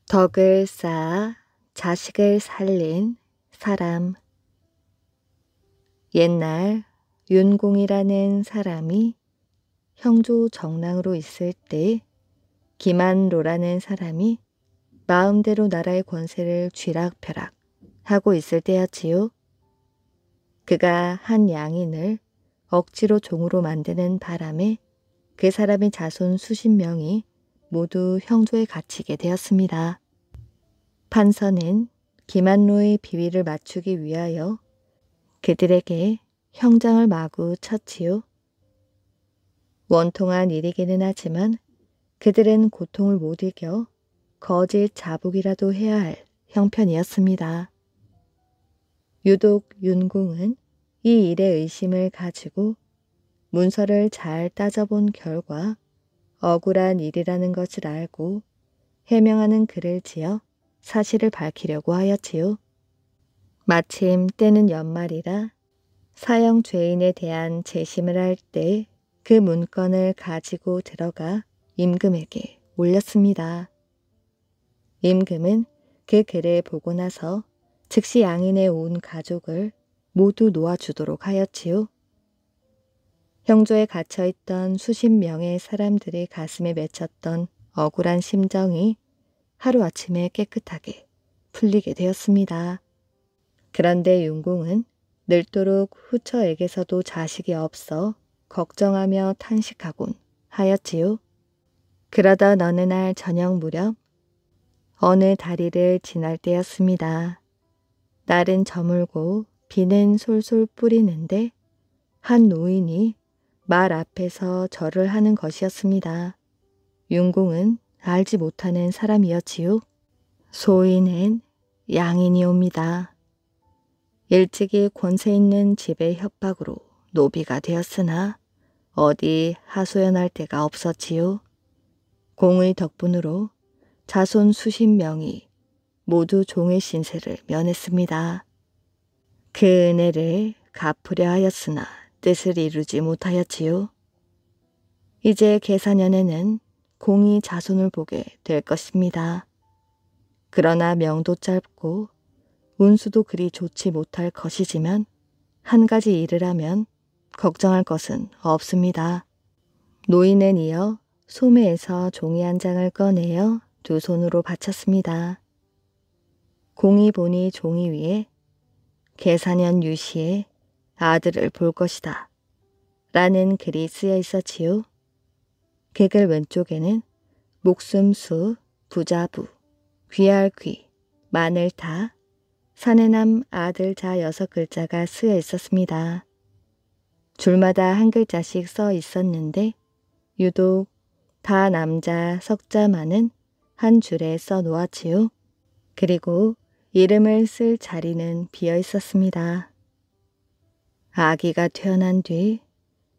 덕을 쌓아 자식을 살린 사람. 옛날 윤공이라는 사람이 형조 정랑으로 있을 때 기만로라는 사람이 마음대로 나라의 권세를 쥐락펴락 하고 있을 때였지요. 그가 한 양인을 억지로 종으로 만드는 바람에 그 사람의 자손 수십 명이 모두 형조에 갇히게 되었습니다. 판서는 기만로의 비위를 맞추기 위하여 그들에게 형장을 마구 쳤지요. 원통한 일이기는 하지만 그들은 고통을 못 이겨 거짓 자복이라도 해야 할 형편이었습니다. 유독 윤공은 이 일의 의심을 가지고 문서를 잘 따져본 결과 억울한 일이라는 것을 알고 해명하는 글을 지어 사실을 밝히려고 하였지요. 마침 때는 연말이라 사형 죄인에 대한 재심을 할 때 그 문건을 가지고 들어가 임금에게 올렸습니다. 임금은 그 글을 보고 나서 즉시 양인의 온 가족을 모두 놓아주도록 하였지요. 형조에 갇혀있던 수십 명의 사람들의 가슴에 맺혔던 억울한 심정이 하루아침에 깨끗하게 풀리게 되었습니다. 그런데 윤공은 늘도록 후처에게서도 자식이 없어 걱정하며 탄식하곤 하였지요. 그러던 어느 날 저녁 무렵 어느 다리를 지날 때였습니다. 날은 저물고 비는 솔솔 뿌리는데 한 노인이 말 앞에서 절을 하는 것이었습니다. 윤공은 알지 못하는 사람이었지요. 소인은 양인이옵니다. 일찍이 권세 있는 집의 협박으로 노비가 되었으나 어디 하소연할 데가 없었지요. 공의 덕분으로 자손 수십 명이 모두 종의 신세를 면했습니다. 그 은혜를 갚으려 하였으나 뜻을 이루지 못하였지요. 이제 계사년에는 공이 자손을 보게 될 것입니다. 그러나 명도 짧고 운수도 그리 좋지 못할 것이지만 한 가지 일을 하면 걱정할 것은 없습니다. 노인은 이어 소매에서 종이 한 장을 꺼내어 두 손으로 바쳤습니다. 공이 보니 종이 위에 계사년 유시에 아들을 볼 것이다 라는 글이 쓰여 있었지요. 그 글 왼쪽에는 목숨수, 부자부, 귀할귀, 마늘타, 사내남 아들 자 6글자가 쓰여 있었습니다. 줄마다 한 글자씩 써 있었는데 유독 다 남자 석자만은 한 줄에 써 놓았지요. 그리고 이름을 쓸 자리는 비어 있었습니다. 아기가 태어난 뒤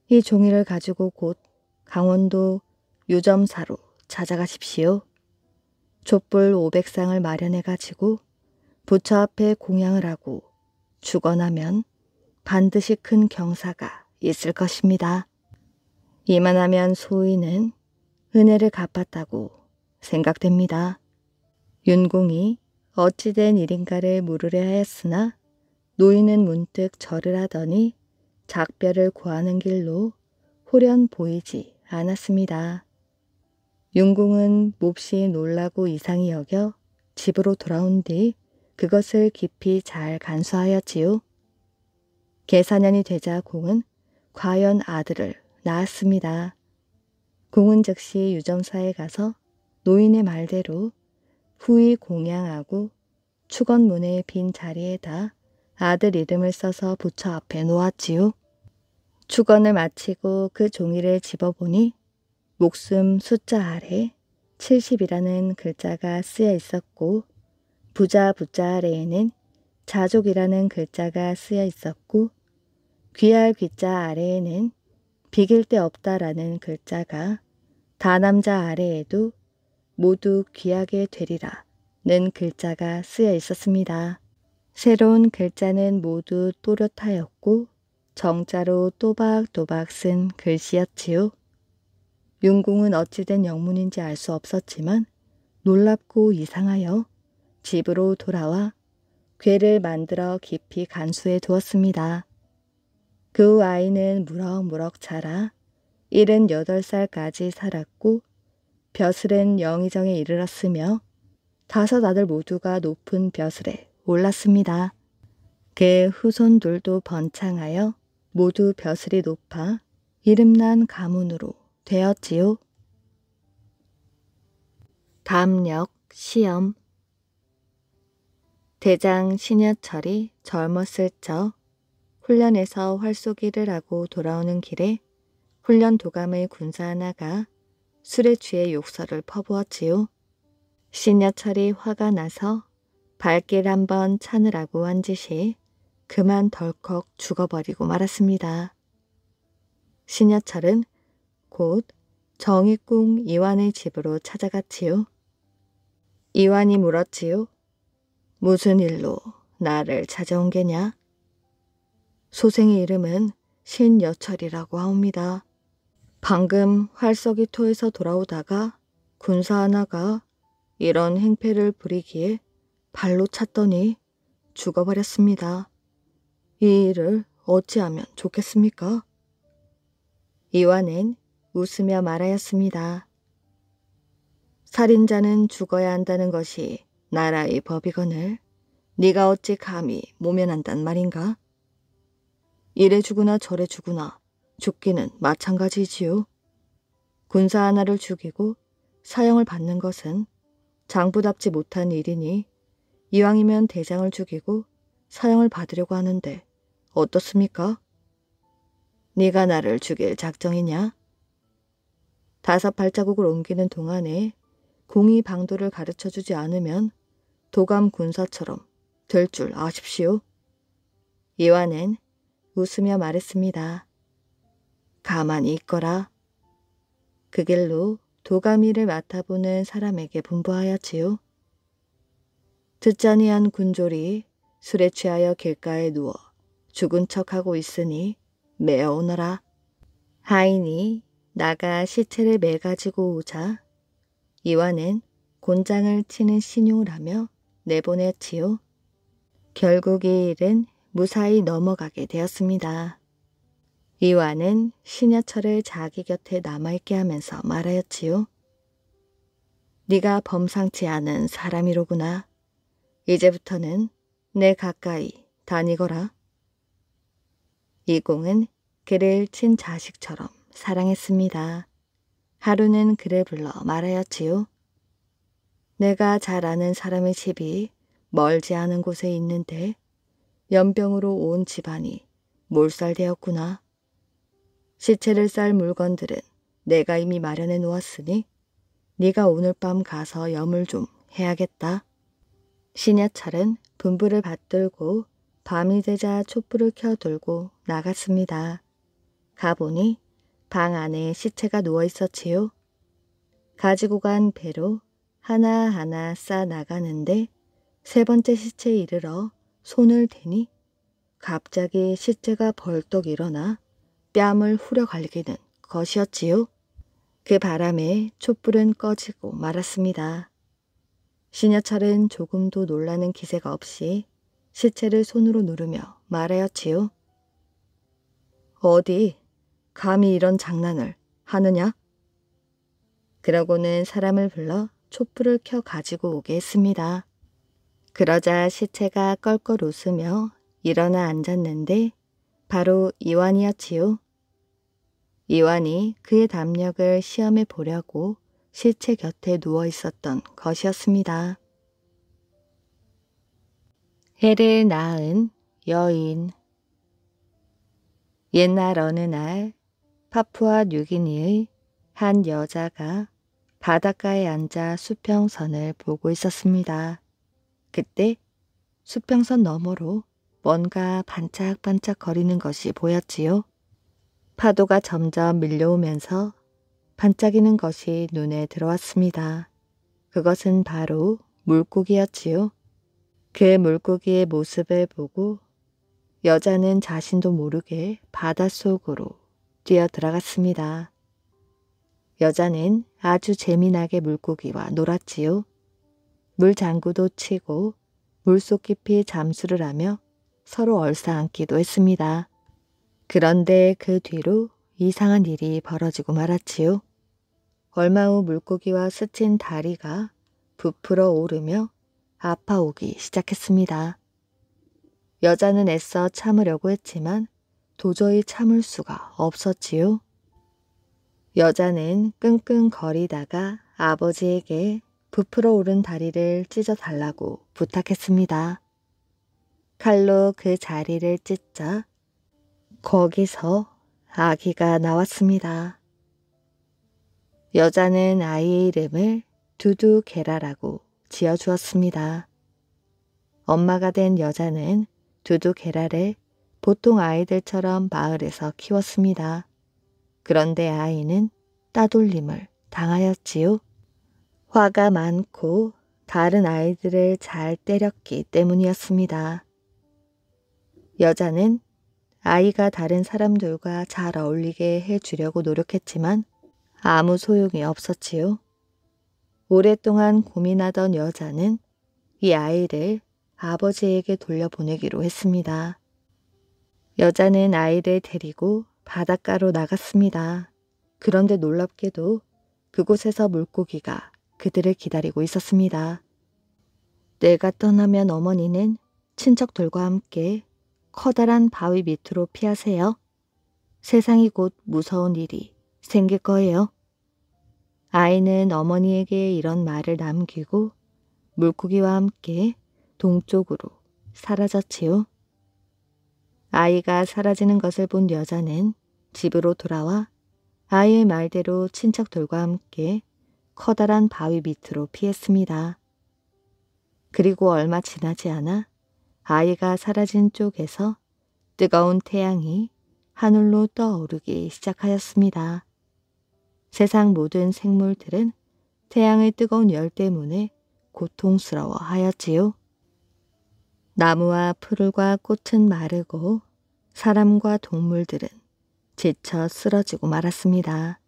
이 종이를 가지고 곧 강원도 유점사로 찾아가십시오. 촛불 500상을 마련해 가지고 부처 앞에 공양을 하고 죽어나면 반드시 큰 경사가 있을 것입니다. 이만하면 소인은 은혜를 갚았다고 생각됩니다. 윤공이 어찌된 일인가를 물으려 하였으나 노인은 문득 절을 하더니 작별을 구하는 길로 홀연 보이지 않았습니다. 윤공은 몹시 놀라고 이상히 여겨 집으로 돌아온 뒤 그것을 깊이 잘 간수하였지요. 계사년이 되자 공은 과연 아들을 낳았습니다. 공은 즉시 유점사에 가서 노인의 말대로 후이 공양하고 축원문의 빈 자리에다 아들 이름을 써서 부처 앞에 놓았지요. 축원을 마치고 그 종이를 집어보니 목숨 숫자 아래 70이라는 글자가 쓰여 있었고 부자 아래에는 자족이라는 글자가 쓰여 있었고 귀할 귀자 아래에는 비길 데 없다라는 글자가 다남자 아래에도 모두 귀하게 되리라는 글자가 쓰여 있었습니다. 새로운 글자는 모두 또렷하였고 정자로 또박또박 쓴 글씨였지요. 윤공은 어찌된 영문인지 알 수 없었지만 놀랍고 이상하여 집으로 돌아와 궤를 만들어 깊이 간수해 두었습니다. 그 후 아이는 무럭무럭 자라 78살까지 살았고 벼슬은 영의정에 이르렀으며 5 아들 모두가 높은 벼슬에 올랐습니다. 그 후손들도 번창하여 모두 벼슬이 높아 이름난 가문으로 되었지요. 담력 시험. 대장 신여철이 젊었을 적 훈련에서 활쏘기를 하고 돌아오는 길에 훈련 도감의 군사 하나가 술에 취해 욕설을 퍼부었지요. 신여철이 화가 나서 발길 한번 차느라고 한 짓이 그만 덜컥 죽어버리고 말았습니다. 신여철은 곧 정익궁 이완의 집으로 찾아갔지요. 이완이 물었지요. 무슨 일로 나를 찾아온 게냐? 소생의 이름은 신여철이라고 하옵니다. 방금 활서기 토에서 돌아오다가 군사 하나가 이런 행패를 부리기에 발로 찼더니 죽어버렸습니다. 이 일을 어찌하면 좋겠습니까? 이완은 웃으며 말하였습니다. 살인자는 죽어야 한다는 것이 나라의 법이거늘 네가 어찌 감히 모면한단 말인가? 이래 죽으나 저래 죽으나 죽기는 마찬가지지요. 군사 하나를 죽이고 사형을 받는 것은 장부답지 못한 일이니 이왕이면 대장을 죽이고 사형을 받으려고 하는데 어떻습니까? 네가 나를 죽일 작정이냐? 5 발자국을 옮기는 동안에 공의 방도를 가르쳐주지 않으면 도감 군사처럼 될 줄 아십시오. 이완은 웃으며 말했습니다. 가만히 있거라. 그 길로 도가미를 맡아보는 사람에게 분부하였지요. 듣자니 한 군졸이 술에 취하여 길가에 누워 죽은 척하고 있으니 메어오너라. 하인이 나가 시체를 매가지고 오자 이완은 곤장을 치는 신용을 하며 내보냈지요. 결국 이 일은 무사히 넘어가게 되었습니다. 이완은 신여철을 자기 곁에 남아있게 하면서 말하였지요. 네가 범상치 않은 사람이로구나. 이제부터는 내 가까이 다니거라. 이공은 그를 친자식처럼 사랑했습니다. 하루는 그를 불러 말하였지요. 내가 잘 아는 사람의 집이 멀지 않은 곳에 있는데 연병으로 온 집안이 몰살되었구나. 시체를 쌀 물건들은 내가 이미 마련해 놓았으니 네가 오늘 밤 가서 염을 좀 해야겠다. 신여철은 분부를 받들고 밤이 되자 촛불을 켜들고 나갔습니다. 가보니 방 안에 시체가 누워 있었지요. 가지고 간 배로 하나하나 싸 나가는데 3번째 시체에 이르러 손을 대니 갑자기 시체가 벌떡 일어나 뺨을 후려 갈기는 것이었지요. 그 바람에 촛불은 꺼지고 말았습니다. 신여철은 조금도 놀라는 기세가 없이 시체를 손으로 누르며 말하였지요. 어디 감히 이런 장난을 하느냐? 그러고는 사람을 불러 촛불을 켜 가지고 오게 했습니다. 그러자 시체가 껄껄 웃으며 일어나 앉았는데 바로 이완이었지요. 이완이 그의 담력을 시험해 보려고 시체 곁에 누워 있었던 것이었습니다. 해를 낳은 여인. 옛날 어느 날 파푸아 뉴기니의 한 여자가 바닷가에 앉아 수평선을 보고 있었습니다. 그때 수평선 너머로 뭔가 반짝반짝 거리는 것이 보였지요. 파도가 점점 밀려오면서 반짝이는 것이 눈에 들어왔습니다. 그것은 바로 물고기였지요. 그 물고기의 모습을 보고 여자는 자신도 모르게 바닷속으로 뛰어 들어갔습니다. 여자는 아주 재미나게 물고기와 놀았지요. 물장구도 치고 물속 깊이 잠수를 하며 서로 얼싸안기도 했습니다. 그런데 그 뒤로 이상한 일이 벌어지고 말았지요. 얼마 후 물고기와 스친 다리가 부풀어 오르며 아파오기 시작했습니다. 여자는 애써 참으려고 했지만 도저히 참을 수가 없었지요. 여자는 끙끙거리다가 아버지에게 부풀어 오른 다리를 찢어달라고 부탁했습니다. 칼로 그 자리를 찢자 거기서 아기가 나왔습니다. 여자는 아이의 이름을 두두게라라고 지어주었습니다. 엄마가 된 여자는 두두게라를 보통 아이들처럼 마을에서 키웠습니다. 그런데 아이는 따돌림을 당하였지요. 화가 많고 다른 아이들을 잘 때렸기 때문이었습니다. 여자는 아이가 다른 사람들과 잘 어울리게 해주려고 노력했지만 아무 소용이 없었지요. 오랫동안 고민하던 여자는 이 아이를 아버지에게 돌려보내기로 했습니다. 여자는 아이를 데리고 바닷가로 나갔습니다. 그런데 놀랍게도 그곳에서 물고기가 그들을 기다리고 있었습니다. 내가 떠나면 어머니는 친척들과 함께 커다란 바위 밑으로 피하세요. 세상이 곧 무서운 일이 생길 거예요. 아이는 어머니에게 이런 말을 남기고 물고기와 함께 동쪽으로 사라졌지요. 아이가 사라지는 것을 본 여자는 집으로 돌아와 아이의 말대로 친척들과 함께 커다란 바위 밑으로 피했습니다. 그리고 얼마 지나지 않아 아이가 사라진 쪽에서 뜨거운 태양이 하늘로 떠오르기 시작하였습니다. 세상 모든 생물들은 태양의 뜨거운 열 때문에 고통스러워 하였지요. 나무와 풀과 꽃은 마르고 사람과 동물들은 지쳐 쓰러지고 말았습니다.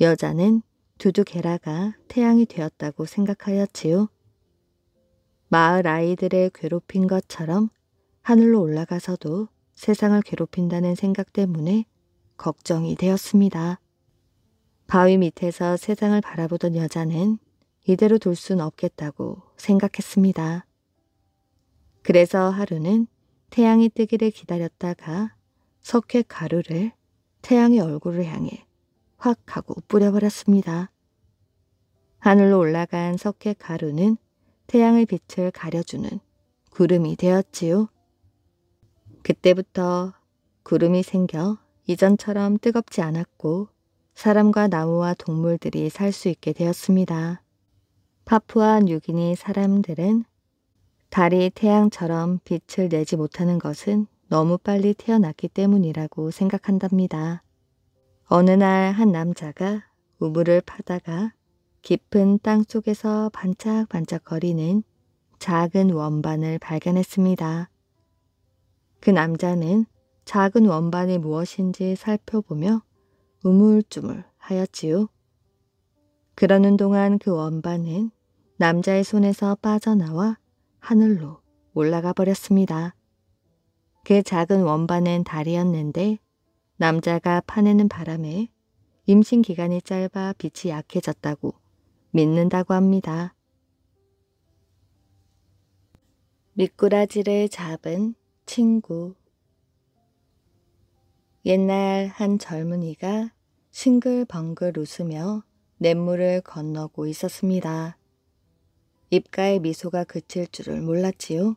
여자는 두두게라가 태양이 되었다고 생각하였지요. 마을 아이들을 괴롭힌 것처럼 하늘로 올라가서도 세상을 괴롭힌다는 생각 때문에 걱정이 되었습니다. 바위 밑에서 세상을 바라보던 여자는 이대로 둘 순 없겠다고 생각했습니다. 그래서 하루는 태양이 뜨기를 기다렸다가 석회 가루를 태양의 얼굴을 향해 확 하고 뿌려버렸습니다. 하늘로 올라간 석회 가루는 태양의 빛을 가려주는 구름이 되었지요. 그때부터 구름이 생겨 이전처럼 뜨겁지 않았고 사람과 나무와 동물들이 살 수 있게 되었습니다. 파푸아 뉴기니 사람들은 달이 태양처럼 빛을 내지 못하는 것은 너무 빨리 태어났기 때문이라고 생각한답니다. 어느 날 한 남자가 우물을 파다가 깊은 땅 속에서 반짝반짝거리는 작은 원반을 발견했습니다. 그 남자는 작은 원반이 무엇인지 살펴보며 우물쭈물 하였지요. 그러는 동안 그 원반은 남자의 손에서 빠져나와 하늘로 올라가 버렸습니다. 그 작은 원반은 달이었는데 남자가 파내는 바람에 임신 기간이 짧아 빛이 약해졌다고 믿는다고 합니다. 미꾸라지를 잡은 친구. 옛날 한 젊은이가 싱글벙글 웃으며 냇물을 건너고 있었습니다. 입가에 미소가 그칠 줄을 몰랐지요.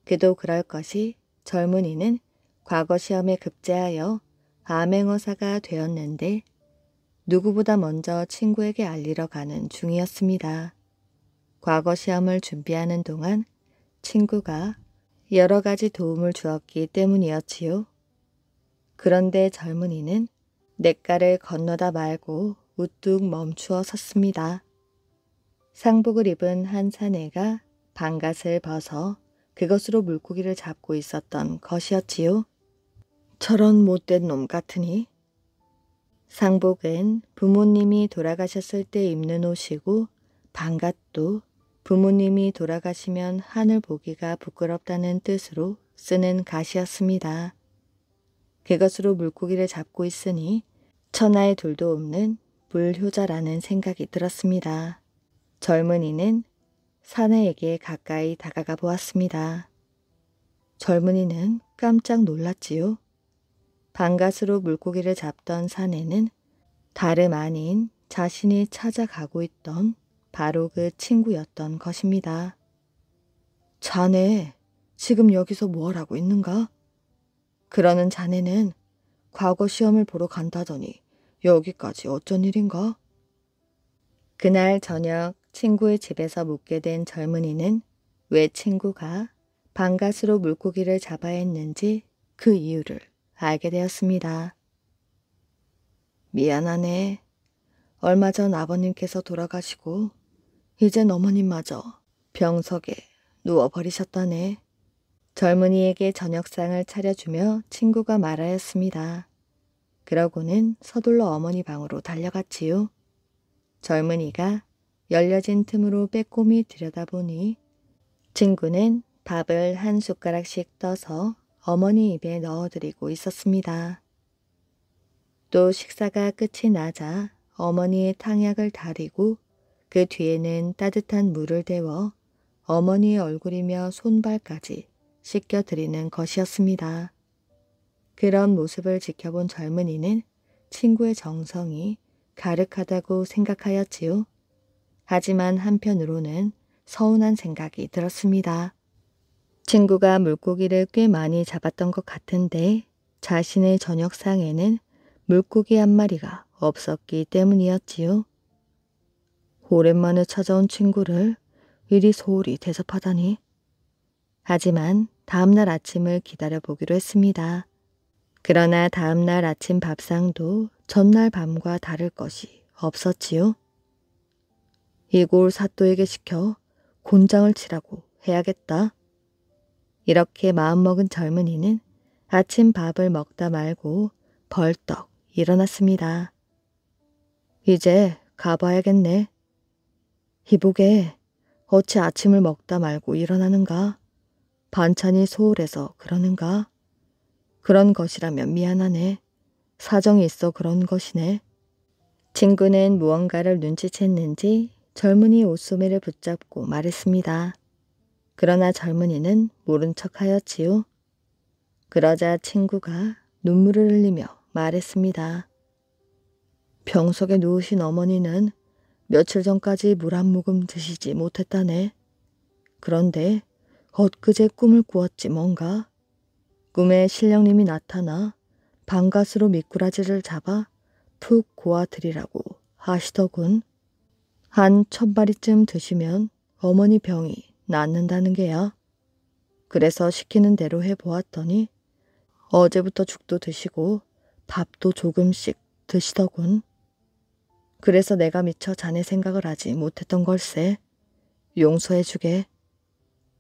그도 그럴 것이 젊은이는 과거 시험에 급제하여 암행어사가 되었는데 누구보다 먼저 친구에게 알리러 가는 중이었습니다. 과거 시험을 준비하는 동안 친구가 여러 가지 도움을 주었기 때문이었지요. 그런데 젊은이는 냇가를 건너다 말고 우뚝 멈추어 섰습니다. 상복을 입은 한 사내가 방갓을 벗어 그것으로 물고기를 잡고 있었던 것이었지요. 저런 못된 놈 같으니. 상복은 부모님이 돌아가셨을 때 입는 옷이고 방갓도 부모님이 돌아가시면 하늘 보기가 부끄럽다는 뜻으로 쓰는 가시였습니다. 그것으로 물고기를 잡고 있으니 천하의 둘도 없는 불효자라는 생각이 들었습니다. 젊은이는 사내에게 가까이 다가가 보았습니다. 젊은이는 깜짝 놀랐지요. 방갓으로 물고기를 잡던 사내는 다름 아닌 자신이 찾아가고 있던 바로 그 친구였던 것입니다. 자네, 지금 여기서 뭐 하고 있는가? 그러는 자네는 과거 시험을 보러 간다더니 여기까지 어쩐 일인가? 그날 저녁 친구의 집에서 묵게 된 젊은이는 왜 친구가 방갓으로 물고기를 잡아야 했는지 그 이유를 알게 되었습니다. 미안하네. 얼마 전 아버님께서 돌아가시고 이젠 어머님마저 병석에 누워버리셨다네. 젊은이에게 저녁상을 차려주며 친구가 말하였습니다. 그러고는 서둘러 어머니 방으로 달려갔지요. 젊은이가 열려진 틈으로 빼꼼히 들여다보니 친구는 밥을 한 숟가락씩 떠서 어머니 입에 넣어드리고 있었습니다. 또 식사가 끝이 나자 어머니의 탕약을 다리고 그 뒤에는 따뜻한 물을 데워 어머니의 얼굴이며 손발까지 씻겨드리는 것이었습니다. 그런 모습을 지켜본 젊은이는 친구의 정성이 가득하다고 생각하였지요. 하지만 한편으로는 서운한 생각이 들었습니다. 친구가 물고기를 꽤 많이 잡았던 것 같은데 자신의 저녁상에는 물고기 한 마리가 없었기 때문이었지요. 오랜만에 찾아온 친구를 이리 소홀히 대접하다니. 하지만 다음날 아침을 기다려보기로 했습니다. 그러나 다음날 아침 밥상도 전날 밤과 다를 것이 없었지요. 이골 사또에게 시켜 곤장을 치라고 해야겠다. 이렇게 마음먹은 젊은이는 아침 밥을 먹다 말고 벌떡 일어났습니다. 이제 가봐야겠네. 이보게 어찌 아침을 먹다 말고 일어나는가? 반찬이 소홀해서 그러는가? 그런 것이라면 미안하네. 사정이 있어 그런 것이네. 친구는 무언가를 눈치챘는지 젊은이 옷소매를 붙잡고 말했습니다. 그러나 젊은이는 모른 척하였지요. 그러자 친구가 눈물을 흘리며 말했습니다. 병석에 누우신 어머니는 며칠 전까지 물 한 모금 드시지 못했다네. 그런데 엊그제 꿈을 꾸었지 뭔가. 꿈에 신령님이 나타나 방갓으로 미꾸라지를 잡아 푹 고아드리라고 하시더군. 한 1000마리쯤 드시면 어머니 병이 낫는다는 게야. 그래서 시키는 대로 해보았더니 어제부터 죽도 드시고 밥도 조금씩 드시더군. 그래서 내가 미처 자네 생각을 하지 못했던 걸세. 용서해주게.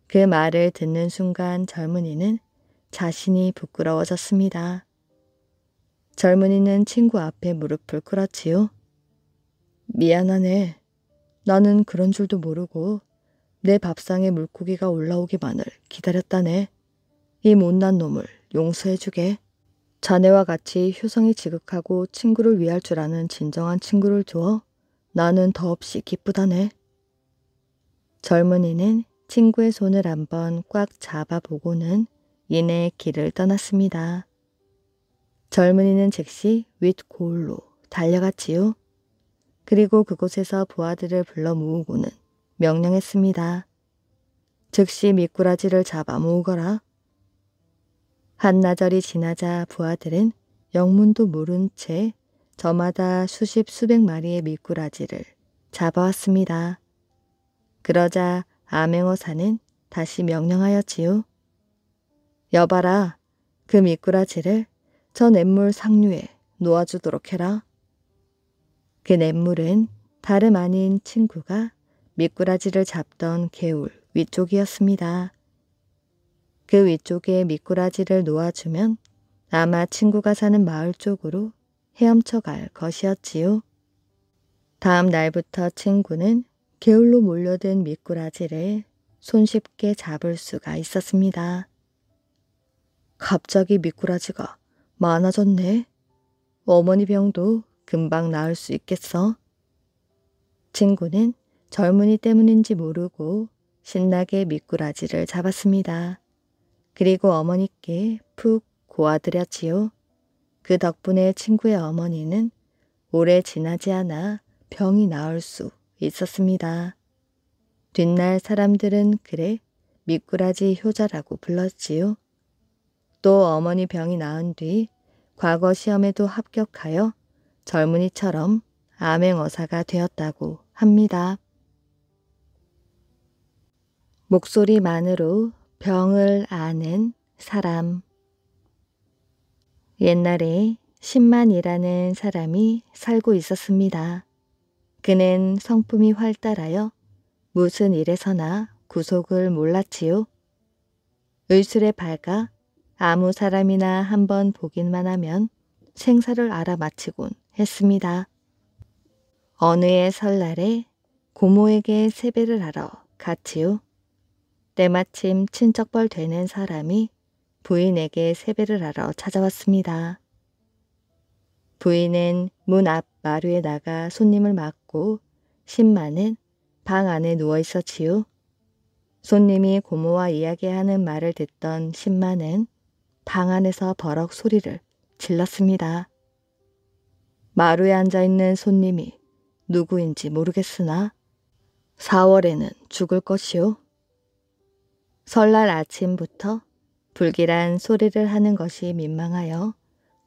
그 말을 듣는 순간 젊은이는 자신이 부끄러워졌습니다. 젊은이는 친구 앞에 무릎을 꿇었지요. 미안하네. 나는 그런 줄도 모르고 내 밥상에 물고기가 올라오기만을 기다렸다네. 이 못난 놈을 용서해주게. 자네와 같이 효성이 지극하고 친구를 위할 줄 아는 진정한 친구를 두어 나는 더없이 기쁘다네. 젊은이는 친구의 손을 한번 꽉 잡아보고는 이내 길을 떠났습니다. 젊은이는 즉시 윗고을로 달려갔지요. 그리고 그곳에서 부하들을 불러 모으고는 명령했습니다. 즉시 미꾸라지를 잡아 모으거라. 한나절이 지나자 부하들은 영문도 모른 채 저마다 수십 수백 마리의 미꾸라지를 잡아왔습니다. 그러자 암행어사는 다시 명령하였지요. 여봐라, 그 미꾸라지를 저 냇물 상류에 놓아주도록 해라. 그 냇물은 다름 아닌 친구가 미꾸라지를 잡던 개울 위쪽이었습니다. 그 위쪽에 미꾸라지를 놓아주면 아마 친구가 사는 마을 쪽으로 헤엄쳐 갈 것이었지요. 다음 날부터 친구는 게을로 몰려든 미꾸라지를 손쉽게 잡을 수가 있었습니다. 갑자기 미꾸라지가 많아졌네. 어머니 병도 금방 나을 수 있겠어. 친구는 젊은이 때문인지 모르고 신나게 미꾸라지를 잡았습니다. 그리고 어머니께 푹 고아드렸지요. 그 덕분에 친구의 어머니는 오래 지나지 않아 병이 나을 수 있었습니다. 뒷날 사람들은 그를 미꾸라지 효자라고 불렀지요. 또 어머니 병이 나은 뒤 과거 시험에도 합격하여 젊은이처럼 암행어사가 되었다고 합니다. 목소리만으로 병을 아는 사람. 옛날에 신만이라는 사람이 살고 있었습니다. 그는 성품이 활달하여 무슨 일에서나 구속을 몰랐지요. 의술에 밝아 아무 사람이나 한번 보기만 하면 생사를 알아맞히곤 했습니다. 어느 해 설날에 고모에게 세배를 하러 갔지요. 때마침 친척벌 되는 사람이 부인에게 세배를 하러 찾아왔습니다. 부인은 문 앞 마루에 나가 손님을 맞고 신마는 방 안에 누워 있었지요. 손님이 고모와 이야기하는 말을 듣던 신마는 방 안에서 버럭 소리를 질렀습니다. 마루에 앉아있는 손님이 누구인지 모르겠으나 4월에는 죽을 것이요. 설날 아침부터 불길한 소리를 하는 것이 민망하여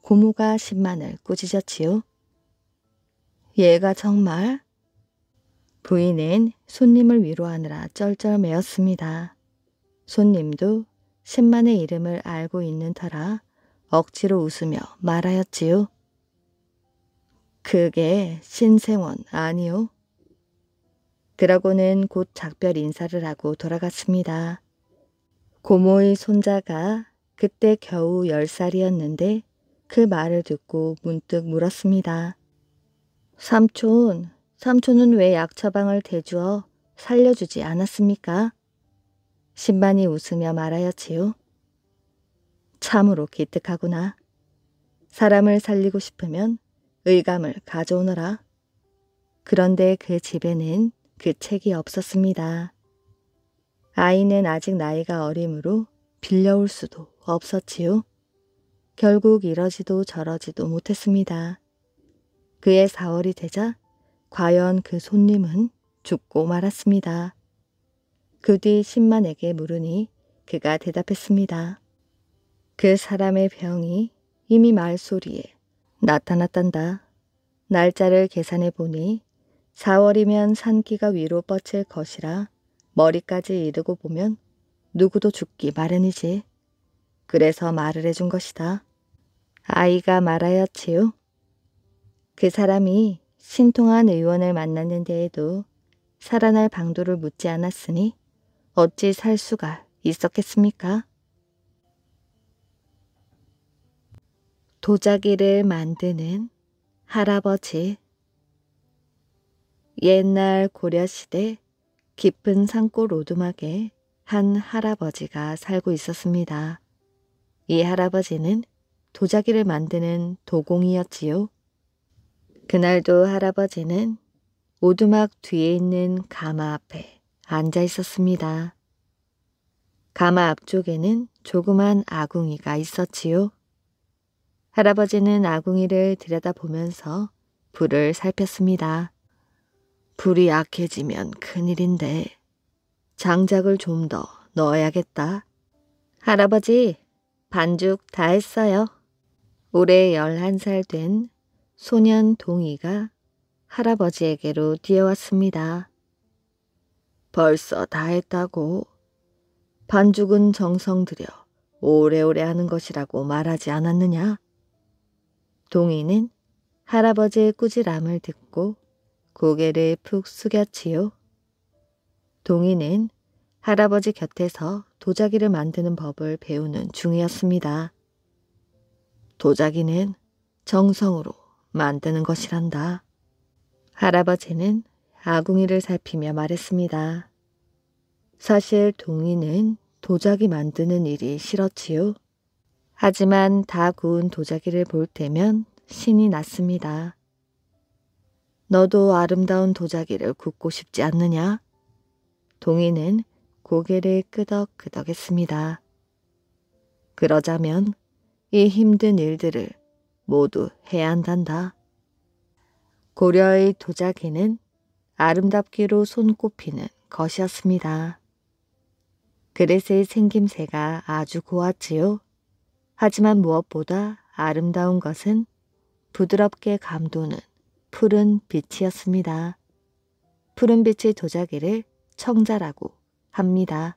고모가 신만을 꾸짖었지요. 얘가 정말? 부인은 손님을 위로하느라 쩔쩔매었습니다. 손님도 신만의 이름을 알고 있는 터라 억지로 웃으며 말하였지요. 그게 신생원 아니요. 그러고는 곧 작별 인사를 하고 돌아갔습니다. 고모의 손자가 그때 겨우 10살이었는데 그 말을 듣고 문득 물었습니다. 삼촌은 왜 약처방을 대주어 살려주지 않았습니까? 신만이 웃으며 말하였지요. 참으로 기특하구나. 사람을 살리고 싶으면 의감을 가져오너라. 그런데 그 집에는 그 책이 없었습니다. 아이는 아직 나이가 어리므로 빌려올 수도 없었지요. 결국 이러지도 저러지도 못했습니다. 그해 4월이 되자 과연 그 손님은 죽고 말았습니다. 그 뒤 신만에게 물으니 그가 대답했습니다. 그 사람의 병이 이미 말소리에 나타났단다. 날짜를 계산해 보니 4월이면 산기가 위로 뻗칠 것이라 머리까지 이르고 보면 누구도 죽기 마련이지. 그래서 말을 해준 것이다. 아이가 말하였지요. 그 사람이 신통한 의원을 만났는 데에도 살아날 방도를 묻지 않았으니 어찌 살 수가 있었겠습니까? 도자기를 만드는 할아버지. 옛날 고려시대 깊은 산골 오두막에 한 할아버지가 살고 있었습니다. 이 할아버지는 도자기를 만드는 도공이었지요. 그날도 할아버지는 오두막 뒤에 있는 가마 앞에 앉아 있었습니다. 가마 앞쪽에는 조그만 아궁이가 있었지요. 할아버지는 아궁이를 들여다보면서 불을 살폈습니다. 불이 약해지면 큰일인데 장작을 좀 더 넣어야겠다. 할아버지, 반죽 다 했어요. 올해 11살 된 소년 동이가 할아버지에게로 뛰어왔습니다. 벌써 다 했다고? 반죽은 정성 들여 오래오래 하는 것이라고 말하지 않았느냐? 동이는 할아버지의 꾸지람을 듣고 고개를 푹 숙였지요. 동이는 할아버지 곁에서 도자기를 만드는 법을 배우는 중이었습니다. 도자기는 정성으로 만드는 것이란다. 할아버지는 아궁이를 살피며 말했습니다. 사실 동희는 도자기 만드는 일이 싫었지요. 하지만 다 구운 도자기를 볼 때면 신이 났습니다. 너도 아름다운 도자기를 굽고 싶지 않느냐? 동희는 고개를 끄덕끄덕했습니다. 그러자면 이 힘든 일들을 모두 해야 한단다. 고려의 도자기는 아름답기로 손꼽히는 것이었습니다. 그릇의 생김새가 아주 고왔지요. 하지만 무엇보다 아름다운 것은 부드럽게 감도는 푸른 빛이었습니다. 푸른 빛의 도자기를 청자라고 합니다.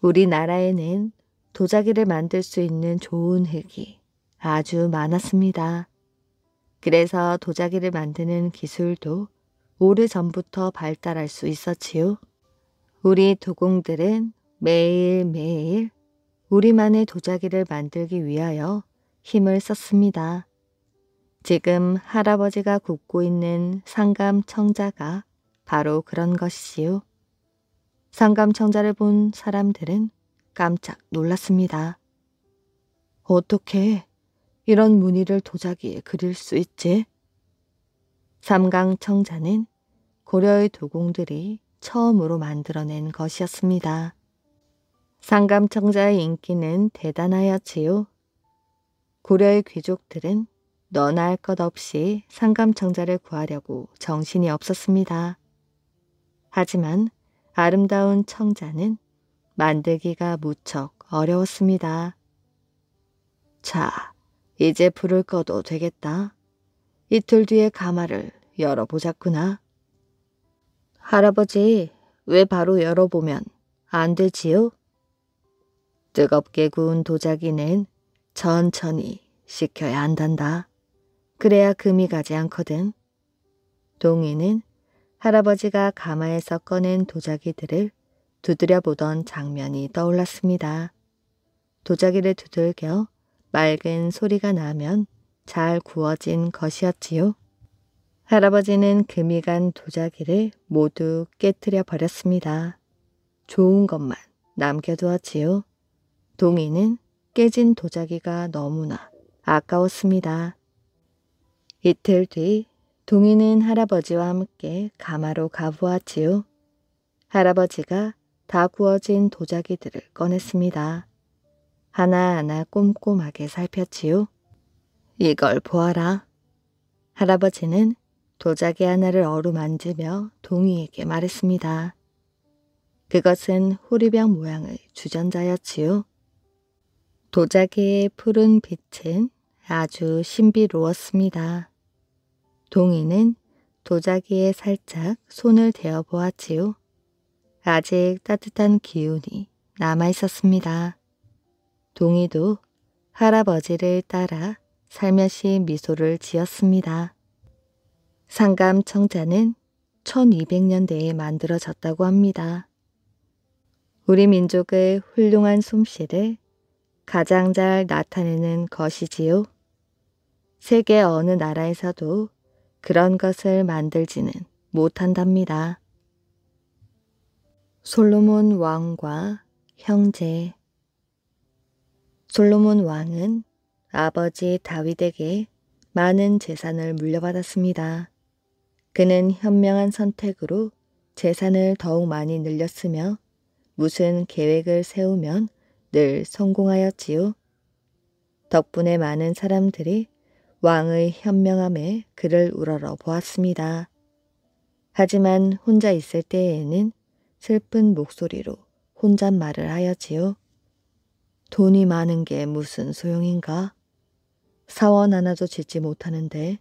우리나라에는 도자기를 만들 수 있는 좋은 흙이 아주 많았습니다. 그래서 도자기를 만드는 기술도 오래전부터 발달할 수 있었지요. 우리 도공들은 매일매일 우리만의 도자기를 만들기 위하여 힘을 썼습니다. 지금 할아버지가 굽고 있는 상감청자가 바로 그런 것이지요. 상감청자를 본 사람들은 깜짝 놀랐습니다. 어떻게 이런 무늬를 도자기에 그릴 수 있지? 삼강청자는 고려의 도공들이 처음으로 만들어낸 것이었습니다. 상감청자의 인기는 대단하였지요. 고려의 귀족들은 너나 할 것 없이 상감청자를 구하려고 정신이 없었습니다. 하지만 아름다운 청자는 만들기가 무척 어려웠습니다. 자, 이제 불을 꺼도 되겠다. 이틀 뒤에 가마를 열어보자꾸나. 할아버지, 왜 바로 열어보면 안 되지요? 뜨겁게 구운 도자기는 천천히 식혀야 한단다. 그래야 금이 가지 않거든. 동희는 할아버지가 가마에서 꺼낸 도자기들을 두드려 보던 장면이 떠올랐습니다. 도자기를 두들겨 맑은 소리가 나면 잘 구워진 것이었지요. 할아버지는 금이 간 도자기를 모두 깨뜨려 버렸습니다. 좋은 것만 남겨두었지요. 동희는 깨진 도자기가 너무나 아까웠습니다. 이틀 뒤 동희는 할아버지와 함께 가마로 가보았지요. 할아버지가 다 구워진 도자기들을 꺼냈습니다. 하나하나 꼼꼼하게 살폈지요. 이걸 보아라. 할아버지는 도자기 하나를 어루만지며 동희에게 말했습니다. 그것은 호리병 모양의 주전자였지요. 도자기의 푸른 빛은 아주 신비로웠습니다. 동희는 도자기에 살짝 손을 대어 보았지요. 아직 따뜻한 기운이 남아 있었습니다. 동희도 할아버지를 따라 살며시 미소를 지었습니다. 상감청자는 1200년대에 만들어졌다고 합니다. 우리 민족의 훌륭한 솜씨를 가장 잘 나타내는 것이지요. 세계 어느 나라에서도 그런 것을 만들지는 못한답니다. 솔로몬 왕과 형제. 솔로몬 왕은 아버지 다윗에게 많은 재산을 물려받았습니다. 그는 현명한 선택으로 재산을 더욱 많이 늘렸으며 무슨 계획을 세우면 늘 성공하였지요. 덕분에 많은 사람들이 왕의 현명함에 그를 우러러 보았습니다. 하지만 혼자 있을 때에는 슬픈 목소리로 혼잣말을 하였지요. 돈이 많은 게 무슨 소용인가? 사원 하나도 짓지 못하는데.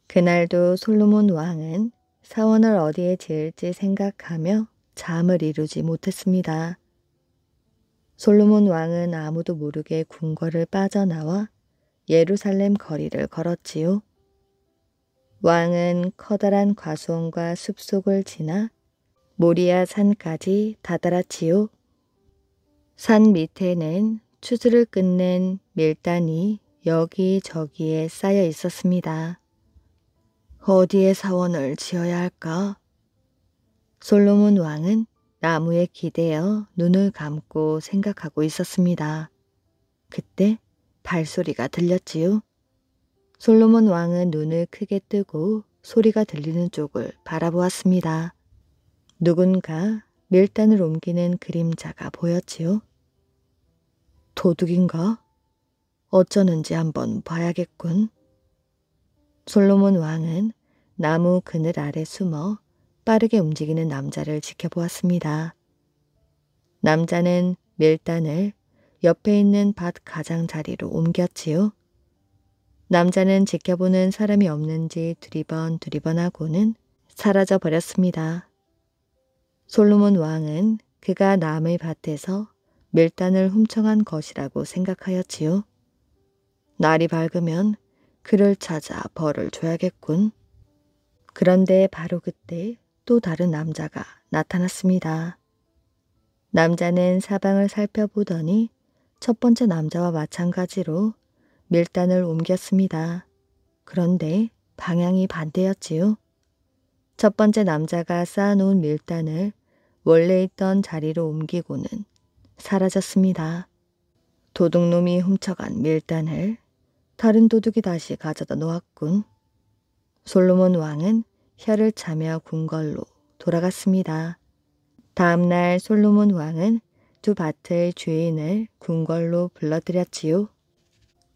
그날도 솔로몬 왕은 사원을 어디에 지을지 생각하며 잠을 이루지 못했습니다. 솔로몬 왕은 아무도 모르게 궁궐을 빠져나와 예루살렘 거리를 걸었지요. 왕은 커다란 과수원과 숲속을 지나 모리아 산까지 다다랐지요. 산 밑에는 추수를 끝낸 밀단이 여기저기에 쌓여 있었습니다. 어디에 사원을 지어야 할까? 솔로몬 왕은 나무에 기대어 눈을 감고 생각하고 있었습니다. 그때 발소리가 들렸지요. 솔로몬 왕은 눈을 크게 뜨고 소리가 들리는 쪽을 바라보았습니다. 누군가 밀단을 옮기는 그림자가 보였지요. 도둑인가? 어쩌는지 한번 봐야겠군. 솔로몬 왕은 나무 그늘 아래 숨어 빠르게 움직이는 남자를 지켜보았습니다. 남자는 밀단을 옆에 있는 밭 가장자리로 옮겼지요. 남자는 지켜보는 사람이 없는지 두리번하고는 사라져 버렸습니다. 솔로몬 왕은 그가 남의 밭에서 밀단을 훔쳐간 것이라고 생각하였지요. 날이 밝으면 그를 찾아 벌을 줘야겠군. 그런데 바로 그때 또 다른 남자가 나타났습니다. 남자는 사방을 살펴보더니 첫 번째 남자와 마찬가지로 밀단을 옮겼습니다. 그런데 방향이 반대였지요. 첫 번째 남자가 쌓아놓은 밀단을 원래 있던 자리로 옮기고는 사라졌습니다. 도둑놈이 훔쳐간 밀단을 다른 도둑이 다시 가져다 놓았군. 솔로몬 왕은 혀를 차며 궁궐로 돌아갔습니다. 다음 날 솔로몬 왕은 두 밭의 주인을 궁궐로 불러들였지요.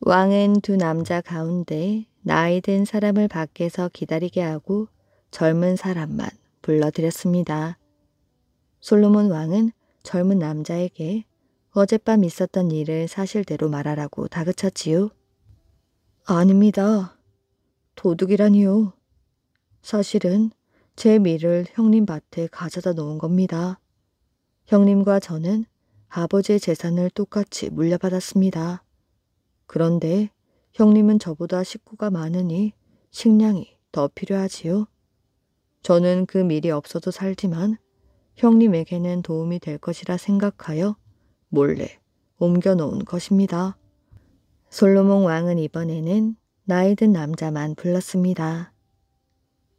왕은 두 남자 가운데 나이 든 사람을 밖에서 기다리게 하고 젊은 사람만 불러들였습니다. 솔로몬 왕은 젊은 남자에게 어젯밤 있었던 일을 사실대로 말하라고 다그쳤지요. 아닙니다. 도둑이라니요. 사실은 제 밀을 형님 밭에 가져다 놓은 겁니다. 형님과 저는 아버지의 재산을 똑같이 물려받았습니다. 그런데 형님은 저보다 식구가 많으니 식량이 더 필요하지요. 저는 그 밀이 없어도 살지만 형님에게는 도움이 될 것이라 생각하여 몰래 옮겨놓은 것입니다. 솔로몬 왕은 이번에는 나이 든 남자만 불렀습니다.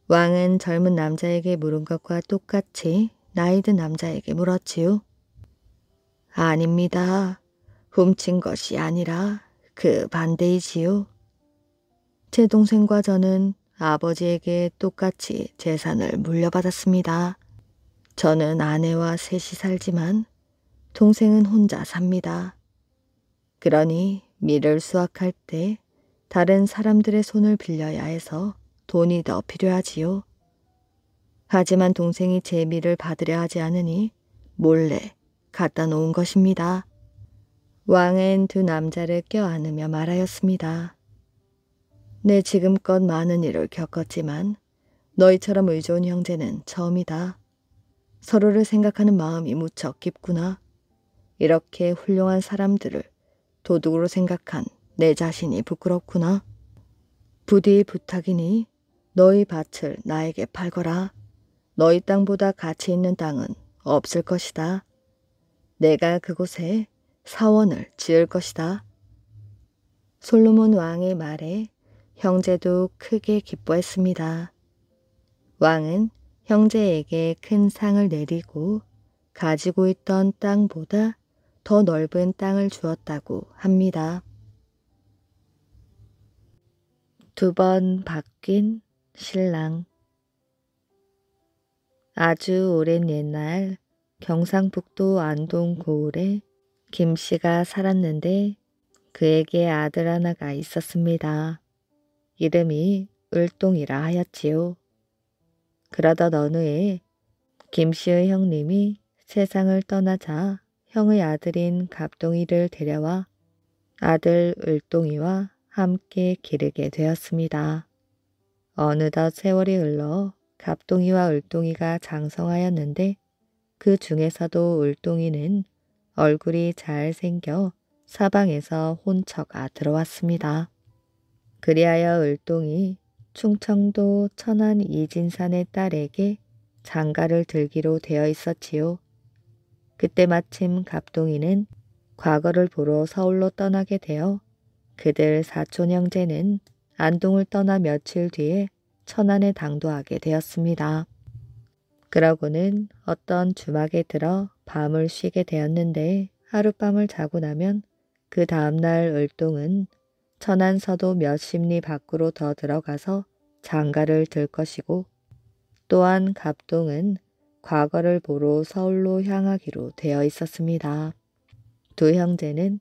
왕은 젊은 남자에게 물은 것과 똑같이 나이 든 남자에게 물었지요. 아닙니다. 훔친 것이 아니라 그 반대이지요. 제 동생과 저는 아버지에게 똑같이 재산을 물려받았습니다. 저는 아내와 셋이 살지만 동생은 혼자 삽니다. 그러니 밀을 수확할 때 다른 사람들의 손을 빌려야 해서 돈이 더 필요하지요. 하지만 동생이 제 밀을 받으려 하지 않으니 몰래 갖다 놓은 것입니다. 왕은 두 남자를 껴안으며 말하였습니다. 내 지금껏 많은 일을 겪었지만 너희처럼 의좋은 형제는 처음이다. 서로를 생각하는 마음이 무척 깊구나. 이렇게 훌륭한 사람들을 도둑으로 생각한 내 자신이 부끄럽구나. 부디 부탁이니 너희 밭을 나에게 팔거라. 너희 땅보다 가치 있는 땅은 없을 것이다. 내가 그곳에 사원을 지을 것이다. 솔로몬 왕의 말에 형제도 크게 기뻐했습니다. 왕은 형제에게 큰 상을 내리고 가지고 있던 땅보다 더 넓은 땅을 주었다고 합니다. 두 번 바뀐 신랑. 아주 오랜 옛날 경상북도 안동 고을에 김씨가 살았는데 그에게 아들 하나가 있었습니다. 이름이 을동이라 하였지요. 그러던 어느 해 김씨의 형님이 세상을 떠나자 형의 아들인 갑동이를 데려와 아들 을동이와 함께 기르게 되었습니다. 어느덧 세월이 흘러 갑동이와 을동이가 장성하였는데 그 중에서도 을동이는 얼굴이 잘생겨 사방에서 혼처가 들어왔습니다. 그리하여 을동이 충청도 천안 이진산의 딸에게 장가를 들기로 되어 있었지요. 그때 마침 갑동이는 과거를 보러 서울로 떠나게 되어 그들 사촌 형제는 안동을 떠나 며칠 뒤에 천안에 당도하게 되었습니다. 그러고는 어떤 주막에 들어 밤을 쉬게 되었는데 하룻밤을 자고 나면 그 다음날 을동은 천안서도 몇십 리 밖으로 더 들어가서 장가를 들 것이고 또한 갑동은 과거를 보러 서울로 향하기로 되어 있었습니다. 두 형제는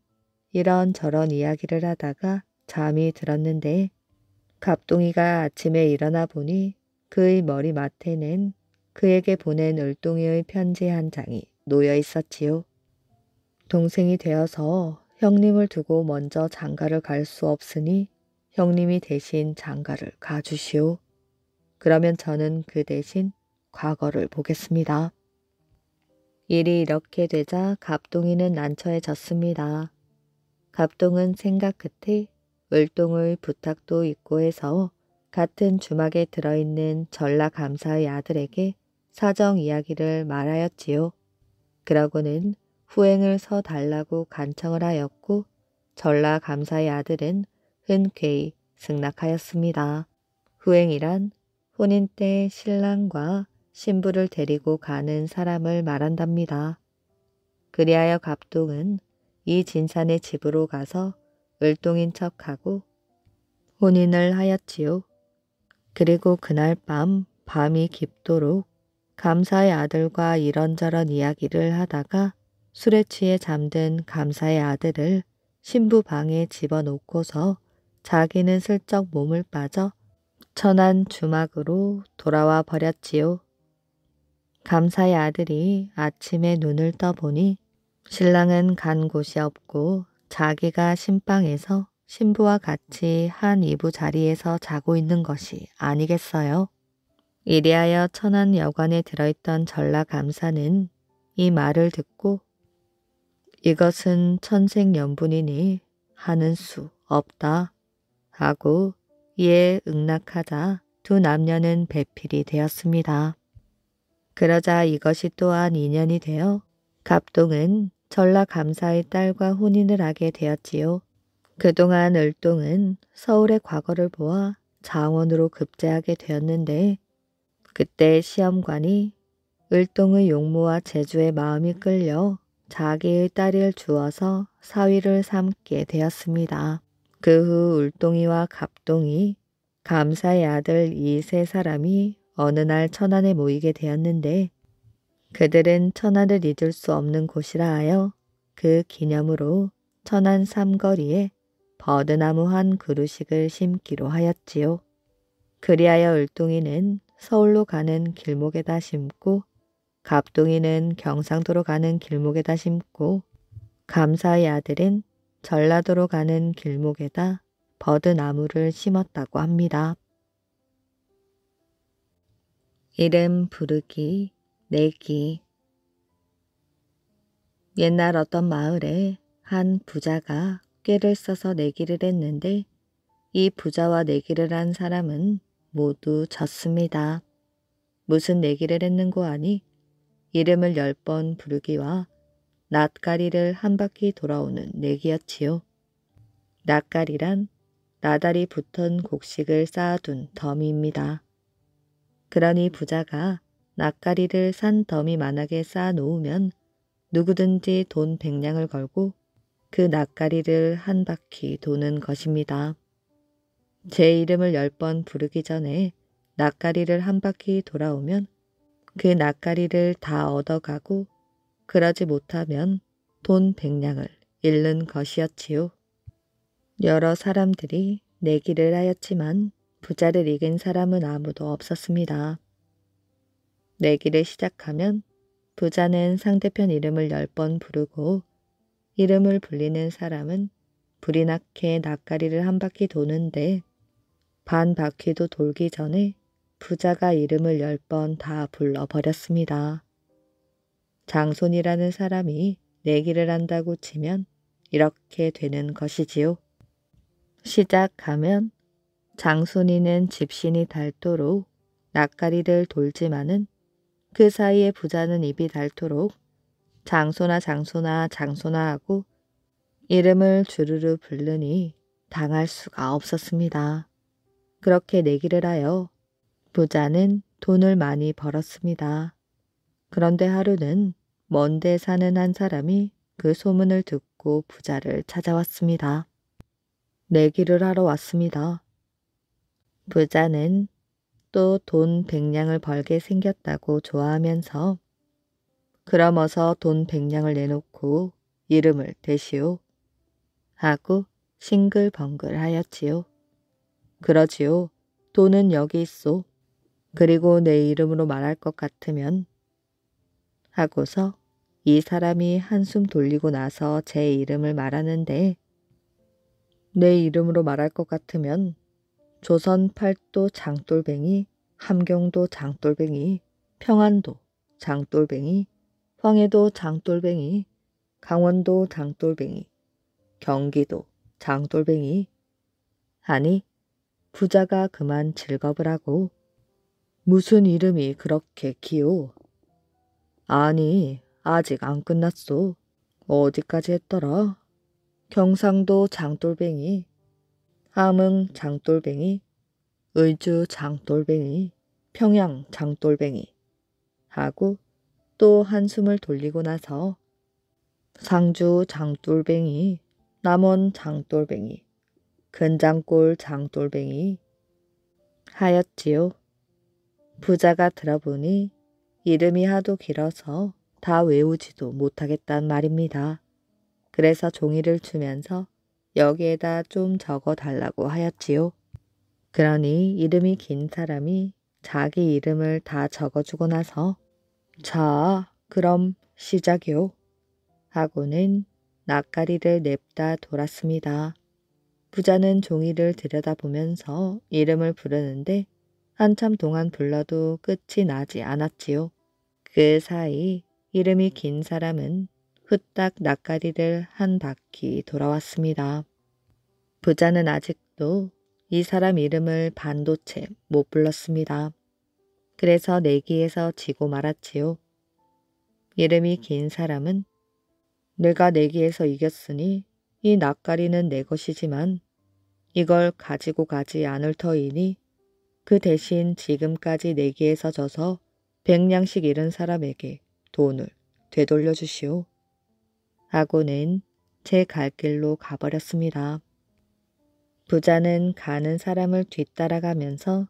이런저런 이야기를 하다가 잠이 들었는데 갑동이가 아침에 일어나 보니 그의 머리맡에는 그에게 보낸 을동이의 편지 한 장이 놓여 있었지요. 동생이 되어서 형님을 두고 먼저 장가를 갈 수 없으니 형님이 대신 장가를 가주시오. 그러면 저는 그 대신 과거를 보겠습니다. 일이 이렇게 되자 갑동이는 난처해졌습니다. 갑동은 생각 끝에 을동의 부탁도 있고 해서 같은 주막에 들어있는 전라감사의 아들에게 사정 이야기를 말하였지요. 그러고는 후행을 서달라고 간청을 하였고 전라감사의 아들은 흔쾌히 승낙하였습니다. 후행이란 혼인 때 신랑과 신부를 데리고 가는 사람을 말한답니다. 그리하여 갑동은 이 진산의 집으로 가서 을동인 척하고 혼인을 하였지요. 그리고 그날 밤이 깊도록 감사의 아들과 이런저런 이야기를 하다가 술에 취해 잠든 감사의 아들을 신부 방에 집어놓고서 자기는 슬쩍 몸을 빠져 천안 주막으로 돌아와 버렸지요. 감사의 아들이 아침에 눈을 떠보니 신랑은 간 곳이 없고 자기가 신방에서 신부와 같이 한 이부 자리에서 자고 있는 것이 아니겠어요. 이리하여 천안 여관에 들어있던 전라감사는 이 말을 듣고 이것은 천생연분이니 하는 수 없다 하고 이에 응낙하자 두 남녀는 배필이 되었습니다. 그러자 이것이 또한 인연이 되어 갑동은 전라감사의 딸과 혼인을 하게 되었지요. 그동안 을동은 서울의 과거를 보아 장원으로 급제하게 되었는데 그때 시험관이 을동의 용모와 재주에 마음이 끌려 자기의 딸을 주어서 사위를 삼게 되었습니다. 그 후 을동이와 갑동이 감사의 아들 이 세 사람이 어느 날 천안에 모이게 되었는데 그들은 천안을 잊을 수 없는 곳이라 하여 그 기념으로 천안 삼거리에 버드나무 한 그루씩을 심기로 하였지요. 그리하여 을동이는 서울로 가는 길목에다 심고 갑동이는 경상도로 가는 길목에다 심고 감사의 아들은 전라도로 가는 길목에다 버드나무를 심었다고 합니다. 이름 부르기, 내기. 옛날 어떤 마을에 한 부자가 꾀를 써서 내기를 했는데 이 부자와 내기를 한 사람은 모두 졌습니다. 무슨 내기를 했는고 하니 이름을 10번 부르기와 낫가리를 한 바퀴 돌아오는 내기였지요. 낫가리란 나달이 붙은 곡식을 쌓아둔 더미입니다. 그러니 부자가 낫가리를 산 더미만하게 쌓아놓으면 누구든지 돈 100냥을 걸고 그 낫가리를 한 바퀴 도는 것입니다. 제 이름을 10번 부르기 전에 낫가리를 한 바퀴 돌아오면 그 낫가리를 다 얻어가고 그러지 못하면 돈 100냥을 잃는 것이었지요. 여러 사람들이 내기를 하였지만 부자를 이긴 사람은 아무도 없었습니다. 내기를 시작하면 부자는 상대편 이름을 10번 부르고 이름을 불리는 사람은 불이 나게 낫가리를 한 바퀴 도는데 반 바퀴도 돌기 전에 부자가 이름을 10번 다 불러버렸습니다. 장손이라는 사람이 내기를 한다고 치면 이렇게 되는 것이지요. 시작하면 장손이는 집신이 닳도록 낫가리를 돌지만은 그 사이에 부자는 입이 닳도록 장손아 장손아 장손아 하고 이름을 주르르 부르니 당할 수가 없었습니다. 그렇게 내기를 하여 부자는 돈을 많이 벌었습니다. 그런데 하루는 먼데 사는 한 사람이 그 소문을 듣고 부자를 찾아왔습니다. 내기를 하러 왔습니다. 부자는 또 돈 100냥을 벌게 생겼다고 좋아하면서 그럼 어서 돈 100냥을 내놓고 이름을 대시오. 하고 싱글벙글 하였지요. 그러지요. 돈은 여기 있소. 그리고 내 이름으로 말할 것 같으면 하고서 이 사람이 한숨 돌리고 나서 제 이름을 말하는데 내 이름으로 말할 것 같으면 조선 팔도 장돌뱅이, 함경도 장돌뱅이, 평안도 장돌뱅이, 황해도 장돌뱅이, 강원도 장돌뱅이, 경기도 장돌뱅이 하니 부자가 그만 즐겁을 하고 무슨 이름이 그렇게 기오? 아니 아직 안 끝났소. 어디까지 했더라? 경상도 장돌뱅이, 함흥 장돌뱅이, 의주 장돌뱅이, 평양 장돌뱅이 하고 또 한숨을 돌리고 나서 상주 장돌뱅이, 남원 장돌뱅이, 근장골 장돌뱅이 하였지요. 부자가 들어보니 이름이 하도 길어서 다 외우지도 못하겠단 말입니다. 그래서 종이를 주면서 여기에다 좀 적어 달라고 하였지요. 그러니 이름이 긴 사람이 자기 이름을 다 적어주고 나서 자, 그럼 시작이요. 하고는 낯가리를 냅다 돌았습니다. 부자는 종이를 들여다보면서 이름을 부르는데 한참 동안 불러도 끝이 나지 않았지요. 그 사이 이름이 긴 사람은 후딱 낯가리를 한 바퀴 돌아왔습니다. 부자는 아직도 이 사람 이름을 반도체 못 불렀습니다. 그래서 내기에서 지고 말았지요. 이름이 긴 사람은 내가 내기에서 이겼으니 이 낯가리는 내 것이지만 이걸 가지고 가지 않을 터이니 그 대신 지금까지 내기에서 져서 100냥씩 잃은 사람에게 돈을 되돌려 주시오. 하고는 제 갈 길로 가버렸습니다. 부자는 가는 사람을 뒤따라가면서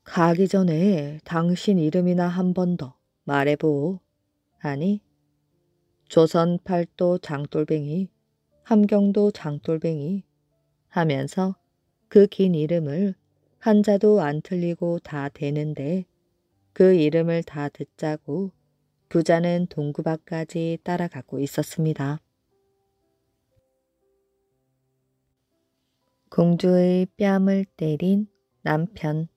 가기 전에 당신 이름이나 한 번 더 말해보오. 하니 조선 팔도 장돌뱅이, 함경도 장돌뱅이 하면서 그 긴 이름을 한자도 안 틀리고 다 대는데 그 이름을 다 듣자고 부자는 동구 밖까지 따라가고 있었습니다. 공주의 뺨을 때린 남편.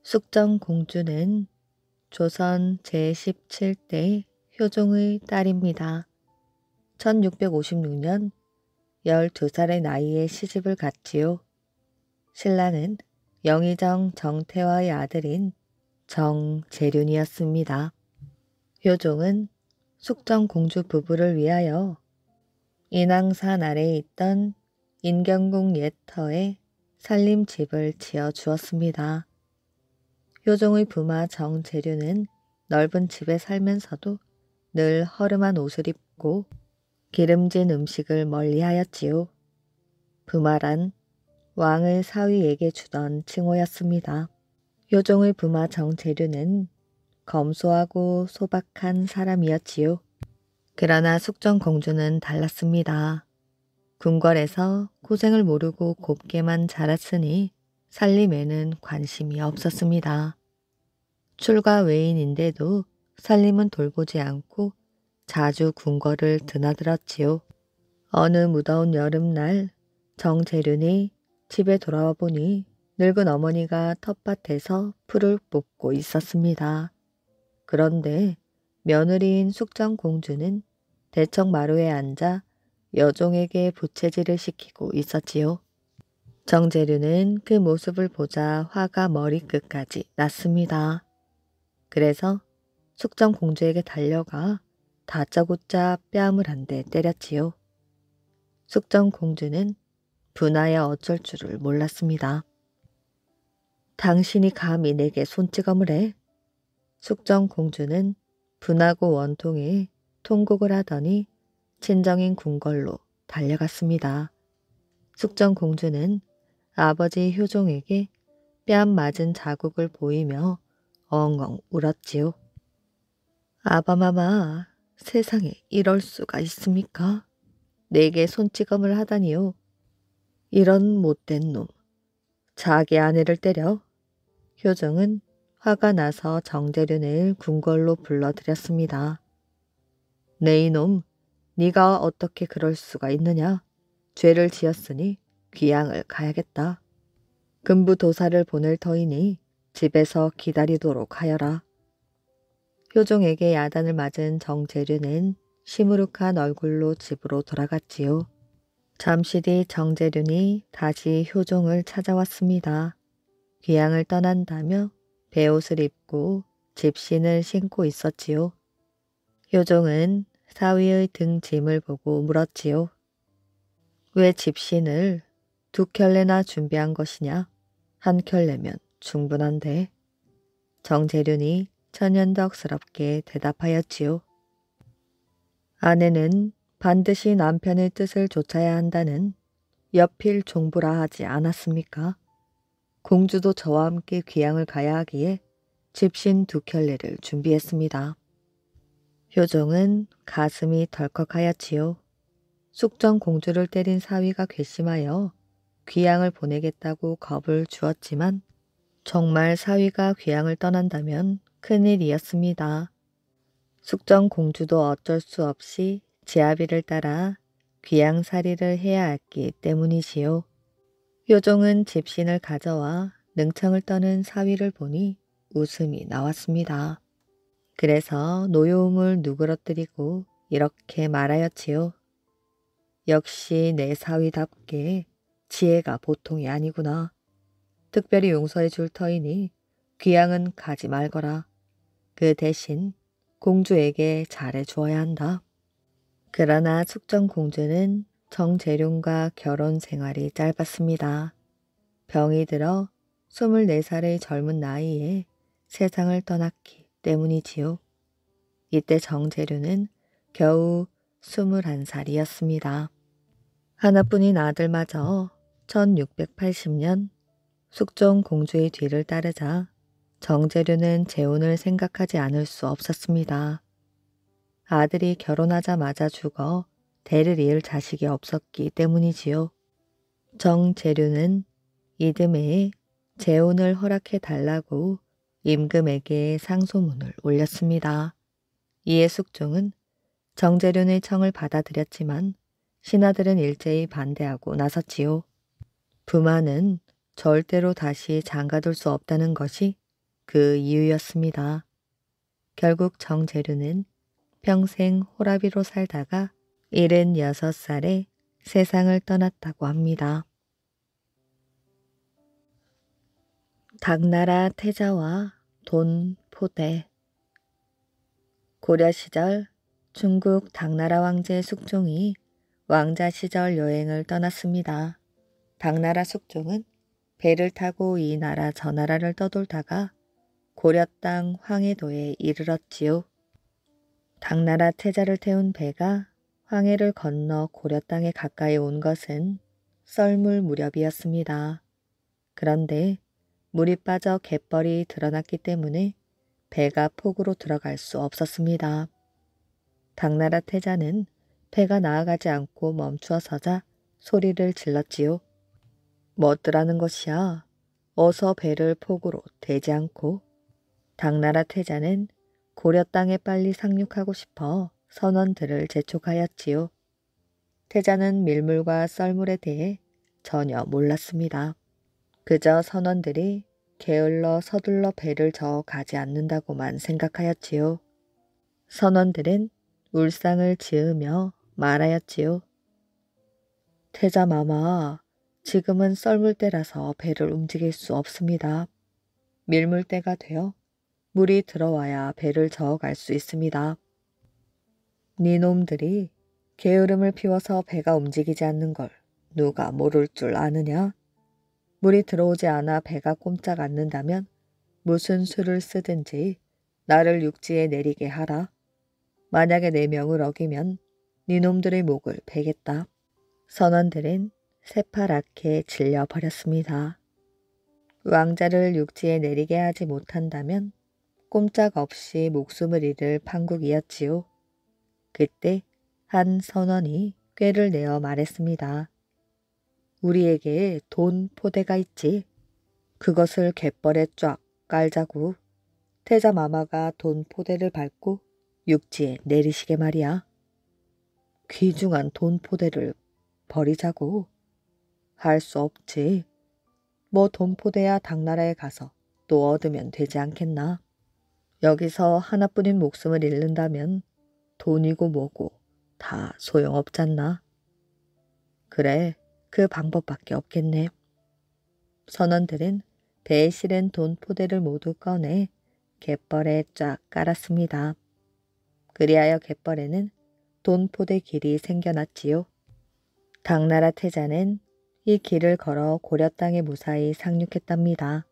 숙정공주는 조선 제17대 효종의 딸입니다. 1656년 12살의 나이에 시집을 갔지요. 신랑은 영의정 정태화의 아들인 정재륜이었습니다. 효종은 숙정공주 부부를 위하여 인왕산 아래에 있던 인경궁 옛터에 살림집을 지어 주었습니다. 효종의 부마 정재륜은 넓은 집에 살면서도 늘 허름한 옷을 입고 기름진 음식을 멀리하였지요. 부마란 왕을 사위에게 주던 칭호였습니다. 효종의 부마 정재륜은 검소하고 소박한 사람이었지요. 그러나 숙정공주는 달랐습니다. 궁궐에서 고생을 모르고 곱게만 자랐으니 살림에는 관심이 없었습니다. 출가 외인인데도 살림은 돌보지 않고 자주 궁궐을 드나들었지요. 어느 무더운 여름날 정재륜이 집에 돌아와 보니 늙은 어머니가 텃밭에서 풀을 뽑고 있었습니다. 그런데 며느리인 숙정공주는 대청 마루에 앉아 여종에게 부채질을 시키고 있었지요. 정재륜은 그 모습을 보자 화가 머리끝까지 났습니다. 그래서 숙정공주에게 달려가 다짜고짜 뺨을 한 대 때렸지요. 숙정공주는 분하여 어쩔 줄을 몰랐습니다. 당신이 감히 내게 손찌검을 해. 숙정공주는 분하고 원통에 통곡을 하더니 친정인 궁궐로 달려갔습니다. 숙정공주는 아버지 효종에게 뺨 맞은 자국을 보이며 엉엉 울었지요. 아바마마, 세상에 이럴 수가 있습니까? 내게 손찌검을 하다니요. 이런 못된 놈, 자기 아내를 때려. 효종은 화가 나서 정재륜을 궁궐로 불러들였습니다. 네 이놈, 네가 어떻게 그럴 수가 있느냐? 죄를 지었으니 귀양을 가야겠다. 금부도사를 보낼 터이니 집에서 기다리도록 하여라. 효종에게 야단을 맞은 정재륜은 시무룩한 얼굴로 집으로 돌아갔지요. 잠시 뒤 정재륜이 다시 효종을 찾아왔습니다. 귀양을 떠난다며 베옷을 입고 집신을 신고 있었지요. 효종은 사위의 등 짐을 보고 물었지요. 왜 집신을 2켤레나 준비한 것이냐? 1켤레면 충분한데. 정재륜이 천연덕스럽게 대답하였지요. 아내는 반드시 남편의 뜻을 좇아야 한다는 여필 종부라 하지 않았습니까? 공주도 저와 함께 귀양을 가야 하기에 집신 2켤레를 준비했습니다. 효종은 가슴이 덜컥하였지요. 숙정공주를 때린 사위가 괘씸하여 귀양을 보내겠다고 겁을 주었지만 정말 사위가 귀양을 떠난다면 큰일이었습니다. 숙정공주도 어쩔 수 없이 제아비를 따라 귀양살이를 해야 했기 때문이지요. 효종은 집신을 가져와 능청을 떠는 사위를 보니 웃음이 나왔습니다. 그래서 노여움을 누그러뜨리고 이렇게 말하였지요. 역시 내 사위답게 지혜가 보통이 아니구나. 특별히 용서해 줄 터이니 귀양은 가지 말거라. 그 대신 공주에게 잘해 주어야 한다. 그러나 숙정공주는 정재룡과 결혼 생활이 짧았습니다. 병이 들어 24살의 젊은 나이에 세상을 떠났기 때문이지요. 이때 정재룡은 겨우 21살이었습니다. 하나뿐인 아들마저 1680년 숙종공주의 뒤를 따르자 정재룡은 재혼을 생각하지 않을 수 없었습니다. 아들이 결혼하자마자 죽어 대를 이을 자식이 없었기 때문이지요. 정재룡은 이듬해에 재혼을 허락해 달라고 임금에게 상소문을 올렸습니다. 이에 숙종은 정재룡의 청을 받아들였지만 신하들은 일제히 반대하고 나섰지요. 부마는 절대로 다시 장가둘 수 없다는 것이 그 이유였습니다. 결국 정재룡은 평생 호라비로 살다가 76살에 세상을 떠났다고 합니다. 당나라 태자와 돈 포대. 고려 시절 중국 당나라 왕제 숙종이 왕자 시절 여행을 떠났습니다. 당나라 숙종은 배를 타고 이 나라 저 나라를 떠돌다가 고려 땅 황해도에 이르렀지요. 당나라 태자를 태운 배가 황해를 건너 고려 땅에 가까이 온 것은 썰물 무렵이었습니다. 그런데 물이 빠져 갯벌이 드러났기 때문에 배가 폭우로 들어갈 수 없었습니다. 당나라 태자는 배가 나아가지 않고 멈추어 서자 소리를 질렀지요. 뭐더라는 것이야. 어서 배를 폭우로 대지 않고. 당나라 태자는 고려 땅에 빨리 상륙하고 싶어 선원들을 재촉하였지요. 태자는 밀물과 썰물에 대해 전혀 몰랐습니다. 그저 선원들이 게을러 서둘러 배를 저어 가지 않는다고만 생각하였지요. 선원들은 울상을 지으며 말하였지요. 태자마마, 지금은 썰물 때라서 배를 움직일 수 없습니다. 밀물 때가 되어 물이 들어와야 배를 저어갈 수 있습니다. 니놈들이 게으름을 피워서 배가 움직이지 않는 걸 누가 모를 줄 아느냐? 물이 들어오지 않아 배가 꼼짝 않는다면 무슨 수를 쓰든지 나를 육지에 내리게 하라. 만약에 내 명을 어기면 니놈들의 목을 베겠다. 선원들은 새파랗게 질려버렸습니다. 왕자를 육지에 내리게 하지 못한다면 꼼짝없이 목숨을 잃을 판국이었지요. 그때 한 선원이 꾀를 내어 말했습니다. 우리에게 돈 포대가 있지. 그것을 갯벌에 쫙 깔자고. 태자마마가 돈 포대를 밟고 육지에 내리시게 말이야. 귀중한 돈 포대를 버리자고. 할 수 없지. 뭐 돈 포대야 당나라에 가서 또 얻으면 되지 않겠나. 여기서 하나뿐인 목숨을 잃는다면 돈이고 뭐고 다 소용없잖나. 그래, 그 방법밖에 없겠네. 선원들은 배에 실은 돈 포대를 모두 꺼내 갯벌에 쫙 깔았습니다. 그리하여 갯벌에는 돈 포대 길이 생겨났지요. 당나라 태자는 이 길을 걸어 고려 땅에 무사히 상륙했답니다.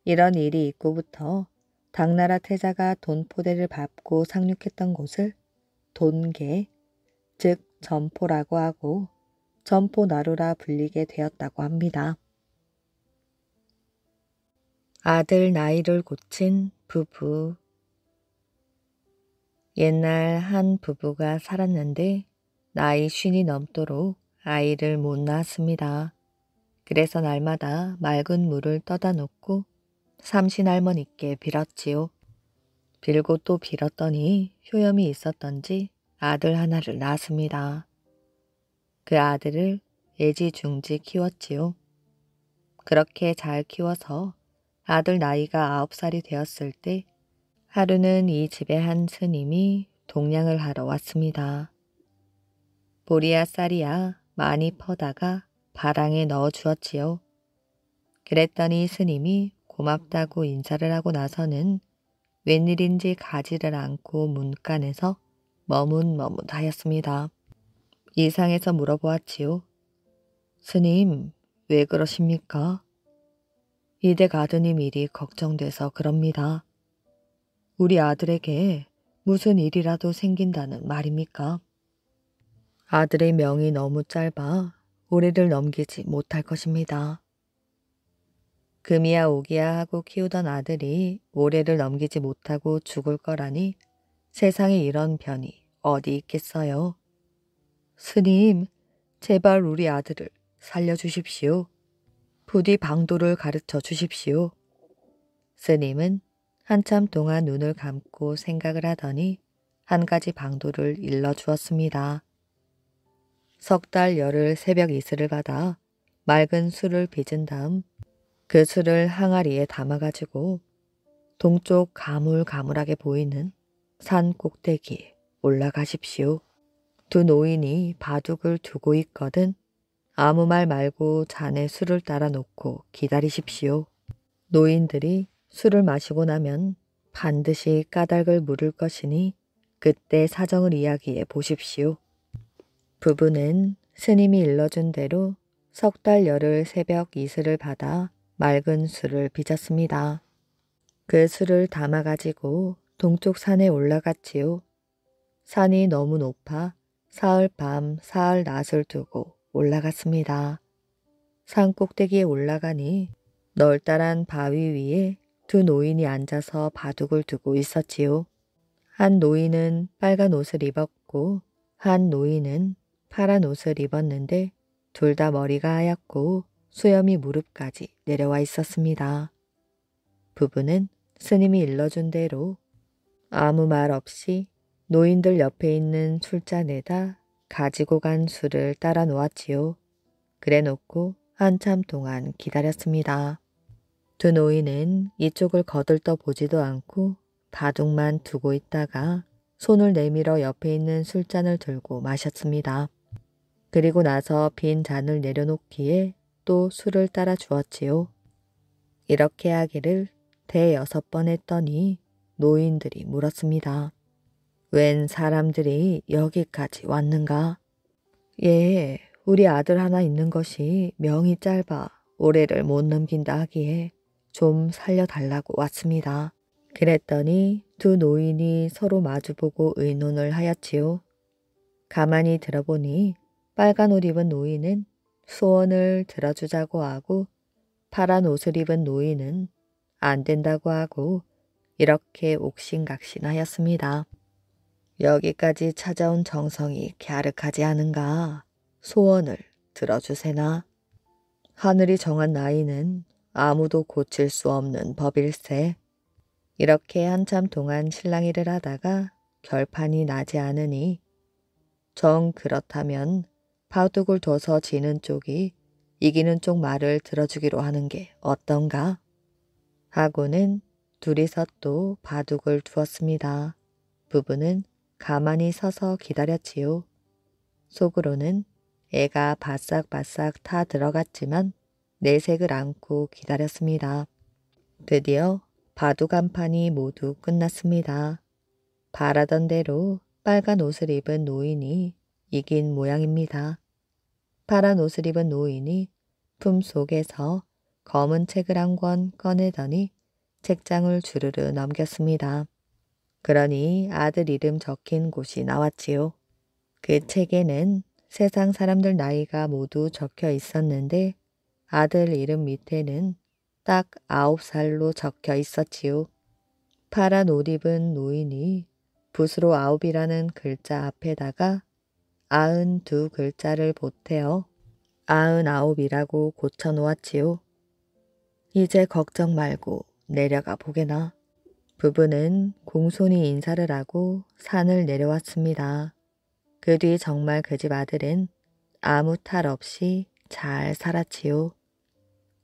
이런 일이 있고부터 당나라 태자가 돈 포대를 밟고 상륙했던 곳을 돈계, 즉 점포라고 하고 점포나루라 불리게 되었다고 합니다. 아들 나이를 고친 부부. 옛날 한 부부가 살았는데 나이 50이 넘도록 아이를 못 낳았습니다. 그래서 날마다 맑은 물을 떠다 놓고 삼신할머니께 빌었지요. 빌고 또 빌었더니 효염이 있었던지 아들 하나를 낳았습니다. 그 아들을 애지중지 키웠지요. 그렇게 잘 키워서 아들 나이가 9살이 되었을 때 하루는 이 집에 한 스님이 동냥을 하러 왔습니다. 보리야 쌀이야 많이 퍼다가 바랑에 넣어 주었지요. 그랬더니 스님이 고맙다고 인사를 하고 나서는 웬일인지 가지를 않고 문간에서 머뭇머뭇하였습니다. 이상해서 물어보았지요. 스님, 왜 그러십니까? 이댁 아드님 일이 걱정돼서 그럽니다. 우리 아들에게 무슨 일이라도 생긴다는 말입니까? 아들의 명이 너무 짧아 올해를 넘기지 못할 것입니다. 금이야 오기야 하고 키우던 아들이 올해를 넘기지 못하고 죽을 거라니 세상에 이런 변이 어디 있겠어요. 스님, 제발 우리 아들을 살려주십시오. 부디 방도를 가르쳐 주십시오. 스님은 한참 동안 눈을 감고 생각을 하더니 한 가지 방도를 일러주었습니다. 석 달 열흘 새벽 이슬을 받아 맑은 술을 빚은 다음 그 술을 항아리에 담아가지고 동쪽 가물가물하게 보이는 산 꼭대기에 올라가십시오. 두 노인이 바둑을 두고 있거든 아무 말 말고 잔에 술을 따라 놓고 기다리십시오. 노인들이 술을 마시고 나면 반드시 까닭을 물을 것이니 그때 사정을 이야기해 보십시오. 부부는 스님이 일러준 대로 석 달 열흘 새벽 이슬을 받아 맑은 술을 빚었습니다. 그 술을 담아가지고 동쪽 산에 올라갔지요. 산이 너무 높아 사흘 밤 사흘 낮을 두고 올라갔습니다. 산 꼭대기에 올라가니 널따란 바위 위에 두 노인이 앉아서 바둑을 두고 있었지요. 한 노인은 빨간 옷을 입었고 한 노인은 파란 옷을 입었는데 둘 다 머리가 하얗고 수염이 무릎까지 내려와 있었습니다. 부부는 스님이 일러준 대로 아무 말 없이 노인들 옆에 있는 술잔에다 가지고 간 술을 따라 놓았지요. 그래 놓고 한참 동안 기다렸습니다. 두 노인은 이쪽을 거들떠 보지도 않고 바둑만 두고 있다가 손을 내밀어 옆에 있는 술잔을 들고 마셨습니다. 그리고 나서 빈 잔을 내려놓기에 또 술을 따라 주었지요. 이렇게 하기를 대여섯 번 했더니 노인들이 물었습니다. 웬 사람들이 여기까지 왔는가? 예, 우리 아들 하나 있는 것이 명이 짧아 올해를 못 넘긴다 하기에 좀 살려달라고 왔습니다. 그랬더니 두 노인이 서로 마주보고 의논을 하였지요. 가만히 들어보니 빨간 옷 입은 노인은 소원을 들어주자고 하고 파란 옷을 입은 노인은 안 된다고 하고 이렇게 옥신각신하였습니다. 여기까지 찾아온 정성이 갸륵하지 않은가. 소원을 들어주세나. 하늘이 정한 나이는 아무도 고칠 수 없는 법일세. 이렇게 한참 동안 실랑이를 하다가 결판이 나지 않으니 정 그렇다면 바둑을 둬서 지는 쪽이 이기는 쪽 말을 들어주기로 하는 게 어떤가? 하고는 둘이서 또 바둑을 두었습니다. 부부는 가만히 서서 기다렸지요. 속으로는 애가 바싹바싹 타 들어갔지만 내색을 안고 기다렸습니다. 드디어 바둑 한 판이 모두 끝났습니다. 바라던 대로 빨간 옷을 입은 노인이 이긴 모양입니다. 파란 옷을 입은 노인이 품속에서 검은 책을 한 권 꺼내더니 책장을 주르르 넘겼습니다. 그러니 아들 이름 적힌 곳이 나왔지요. 그 책에는 세상 사람들 나이가 모두 적혀 있었는데 아들 이름 밑에는 딱 9살로 적혀 있었지요. 파란 옷 입은 노인이 붓으로 9이라는 글자 앞에다가 92 글자를 보태어 99이라고 고쳐 놓았지요. 이제 걱정 말고 내려가 보게나. 부부는 공손히 인사를 하고 산을 내려왔습니다. 그 뒤 정말 그 집 아들은 아무 탈 없이 잘 살았지요.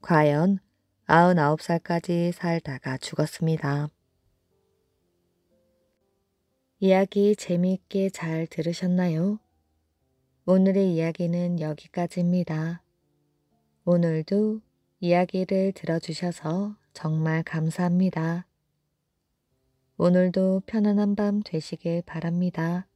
과연 99살까지 살다가 죽었습니다. 이야기 재미있게 잘 들으셨나요? 오늘의 이야기는 여기까지입니다. 오늘도 이야기를 들어주셔서 정말 감사합니다. 오늘도 편안한 밤 되시길 바랍니다.